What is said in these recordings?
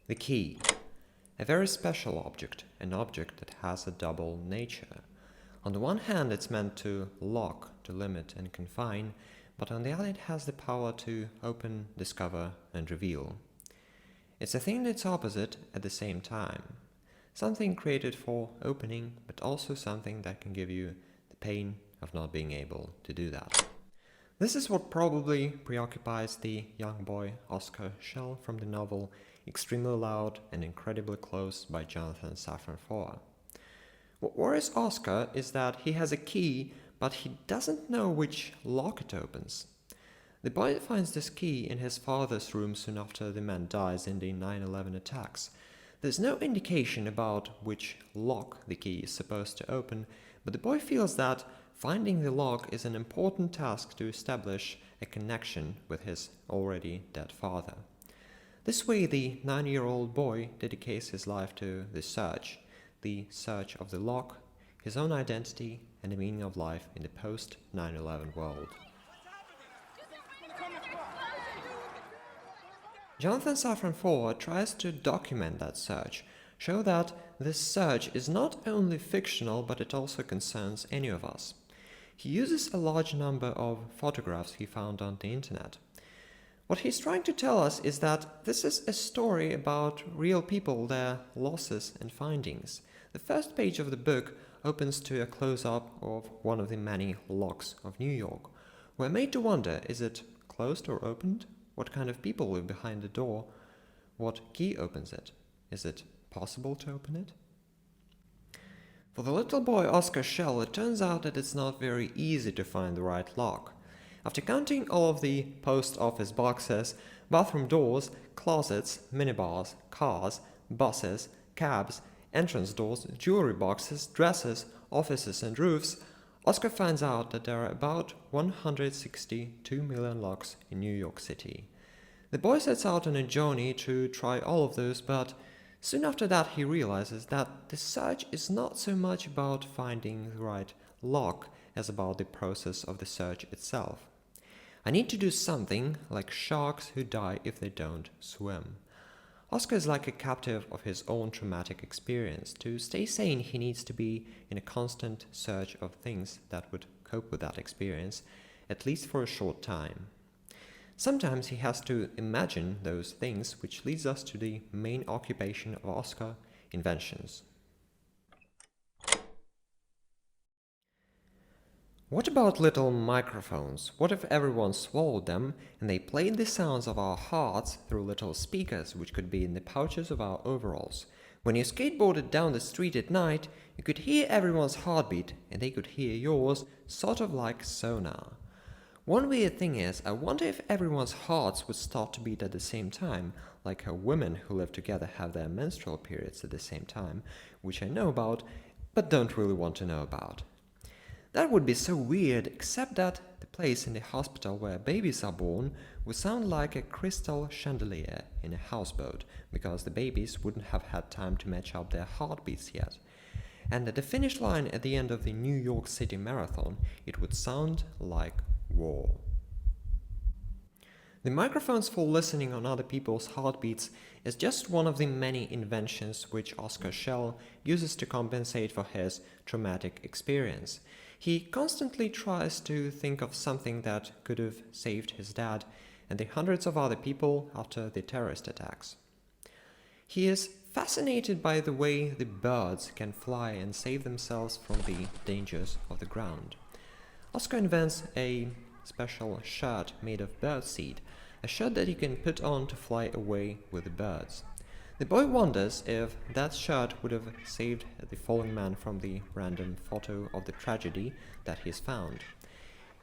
The key. A very special object, an object that has a double nature. On the one hand, it's meant to lock, to limit and confine, but on the other it has the power to open, discover and reveal. It's a thing that's opposite at the same time. Something created for opening, but also something that can give you the pain of not being able to do that. This is what probably preoccupies the young boy Oscar Schell from the novel Extremely Loud and Incredibly Close by Jonathan Safran Foer. What worries Oscar is that he has a key, but he doesn't know which lock it opens. The boy finds this key in his father's room soon after the man dies in the 9/11 attacks. There's no indication about which lock the key is supposed to open, but the boy feels that finding the lock is an important task to establish a connection with his already dead father. This way, the 9-year-old boy dedicates his life to the search of the lock, his own identity, and the meaning of life in the post-9/11 world. Jonathan Safran Foer tries to document that search, show that this search is not only fictional, but it also concerns any of us. He uses a large number of photographs he found on the internet. What he's trying to tell us is that this is a story about real people, their losses and findings. The first page of the book opens to a close-up of one of the many locks of New York. We're made to wonder, is it closed or opened? What kind of people live behind the door? What key opens it? Is it possible to open it? For the little boy Oscar Schell, it turns out that it's not very easy to find the right lock. After counting all of the post office boxes, bathroom doors, closets, minibars, cars, buses, cabs, entrance doors, jewelry boxes, dresses, offices and roofs, Oscar finds out that there are about 162 million locks in New York City. The boy sets out on a journey to try all of those, but soon after that he realizes that the search is not so much about finding the right lock as about the process of the search itself. I need to do something like sharks who die if they don't swim. Oscar is like a captive of his own traumatic experience. To stay sane, he needs to be in a constant search of things that would cope with that experience, at least for a short time. Sometimes he has to imagine those things, which leads us to the main occupation of Oscar, inventions. What about little microphones? What if everyone swallowed them and they played the sounds of our hearts through little speakers which could be in the pouches of our overalls? When you skateboarded down the street at night, you could hear everyone's heartbeat and they could hear yours, sort of like sonar. One weird thing is, I wonder if everyone's hearts would start to beat at the same time, like how women who live together have their menstrual periods at the same time, which I know about, but don't really want to know about. That would be so weird, except that the place in the hospital where babies are born would sound like a crystal chandelier in a houseboat, because the babies wouldn't have had time to match up their heartbeats yet. And at the finish line at the end of the New York City Marathon, it would sound like war. The microphones for listening on other people's heartbeats is just one of the many inventions which Oscar Schell uses to compensate for his traumatic experience. He constantly tries to think of something that could have saved his dad and the hundreds of other people after the terrorist attacks. He is fascinated by the way the birds can fly and save themselves from the dangers of the ground. Oscar invents a special shirt made of birdseed, a shirt that he can put on to fly away with the birds. The boy wonders if that shirt would have saved the fallen man from the random photo of the tragedy that he's found.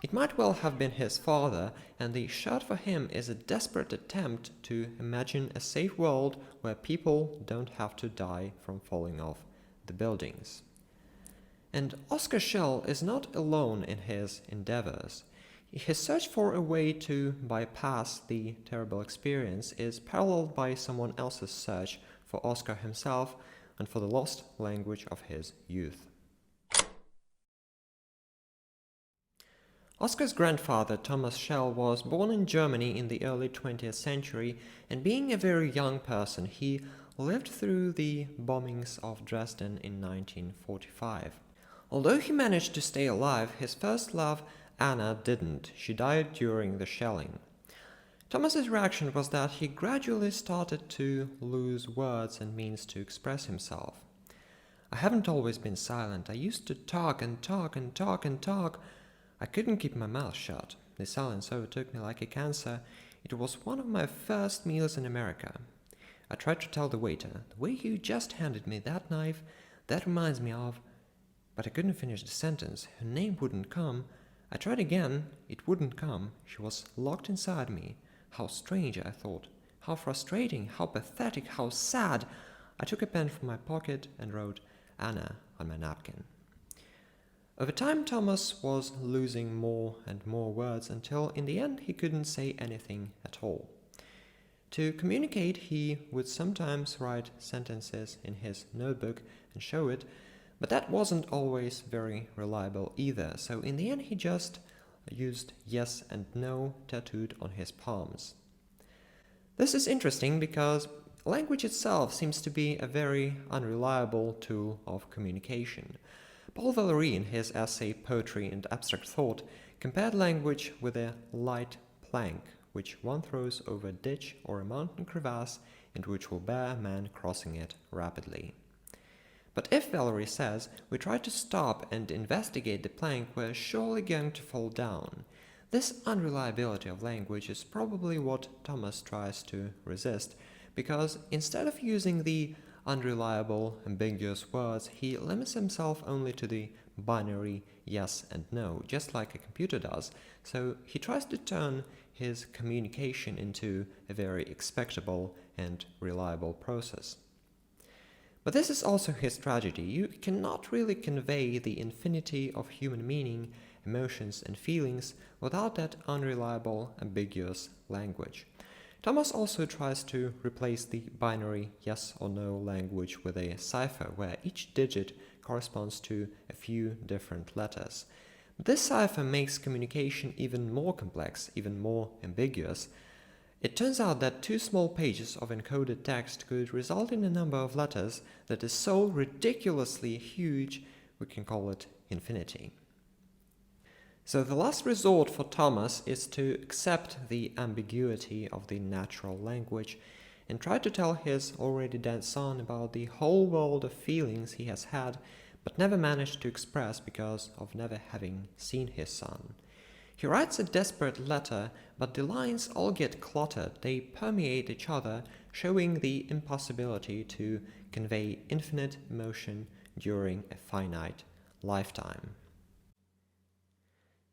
It might well have been his father, and the shirt for him is a desperate attempt to imagine a safe world where people don't have to die from falling off the buildings. And Oscar Schell is not alone in his endeavors. His search for a way to bypass the terrible experience is paralleled by someone else's search for Oscar himself and for the lost language of his youth. Oscar's grandfather, Thomas Schell, was born in Germany in the early 20th century, and being a very young person, he lived through the bombings of Dresden in 1945. Although he managed to stay alive, his first love, Anna, didn't. She died during the shelling. Thomas's reaction was that he gradually started to lose words and means to express himself. I haven't always been silent. I used to talk and talk and talk and talk. I couldn't keep my mouth shut. The silence overtook me like a cancer. It was one of my first meals in America. I tried to tell the waiter, "The way you just handed me that knife, that reminds me of..." But I couldn't finish the sentence. Her name wouldn't come. I tried again. It wouldn't come. She was locked inside me. How strange, I thought. How frustrating, how pathetic, how sad. I took a pen from my pocket and wrote Anna on my napkin. Over time, Thomas was losing more and more words until in the end he couldn't say anything at all. To communicate, he would sometimes write sentences in his notebook and show it, but that wasn't always very reliable either, so in the end he just used yes and no tattooed on his palms. This is interesting because language itself seems to be a very unreliable tool of communication. Paul Valéry, in his essay Poetry and Abstract Thought, compared language with a light plank, which one throws over a ditch or a mountain crevasse and which will bear a man crossing it rapidly. But if, Valéry says, we try to stop and investigate the plank, we're surely going to fall down. This unreliability of language is probably what Thomas tries to resist, because instead of using the unreliable, ambiguous words, he limits himself only to the binary yes and no, just like a computer does, so he tries to turn his communication into a very expectable and reliable process. But this is also his tragedy. You cannot really convey the infinity of human meaning, emotions, and feelings without that unreliable, ambiguous language. Thomas also tries to replace the binary yes or no language with a cipher where each digit corresponds to a few different letters. This cipher makes communication even more complex, even more ambiguous. It turns out that 2 small pages of encoded text could result in a number of letters that is so ridiculously huge we can call it infinity. So the last resort for Thomas is to accept the ambiguity of the natural language and try to tell his already dead son about the whole world of feelings he has had but never managed to express because of never having seen his son. He writes a desperate letter, but the lines all get cluttered. They permeate each other, showing the impossibility to convey infinite emotion during a finite lifetime.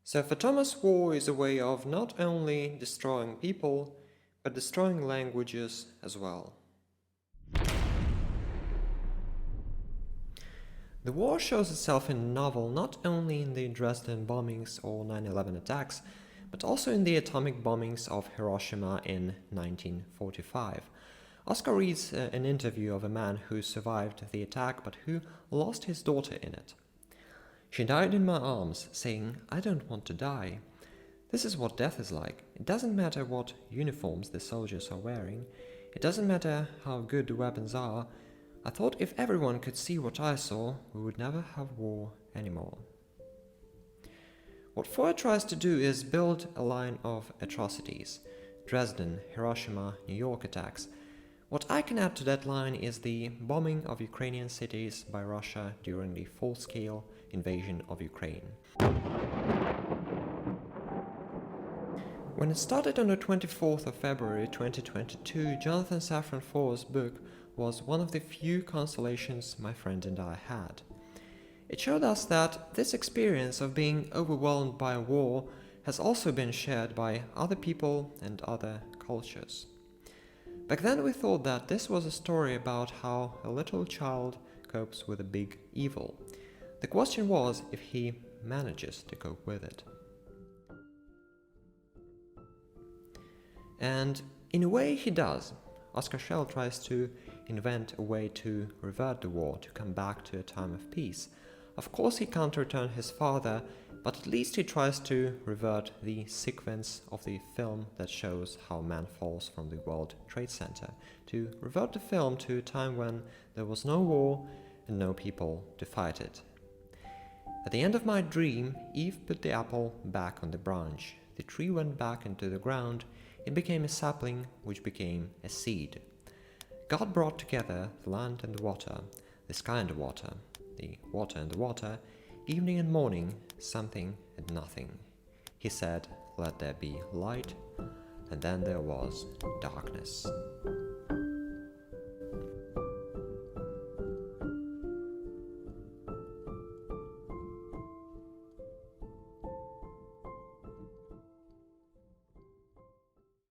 So for Thomas, war is a way of not only destroying people, but destroying languages as well. The war shows itself in the novel not only in the Dresden bombings or 9/11 attacks, but also in the atomic bombings of Hiroshima in 1945. Oscar reads an interview of a man who survived the attack but who lost his daughter in it. "She died in my arms, saying, 'I don't want to die.' This is what death is like. It doesn't matter what uniforms the soldiers are wearing. It doesn't matter how good the weapons are. I thought if everyone could see what I saw, we would never have war anymore." What Foer tries to do is build a line of atrocities. Dresden, Hiroshima, New York attacks. What I can add to that line is the bombing of Ukrainian cities by Russia during the full-scale invasion of Ukraine. When it started on the 24th of February 2022, Jonathan Safran Foer's book was one of the few consolations my friend and I had. It showed us that this experience of being overwhelmed by a war has also been shared by other people and other cultures. Back then we thought that this was a story about how a little child copes with a big evil. The question was if he manages to cope with it. And in a way he does. Oscar Schell tries to invent a way to revert the war, to come back to a time of peace. Of course he can't return his father, But at least he tries to revert the sequence of the film that shows how man falls from the World Trade Center, to revert the film to a time when there was no war and no people to fight it. At the end of my dream, Eve put the apple back on the branch. The tree went back into the ground. It became a sapling, which became a seed. God brought together the land and the water, the sky and the water and the water, evening and morning, something and nothing. He said, "Let there be light," and then there was darkness.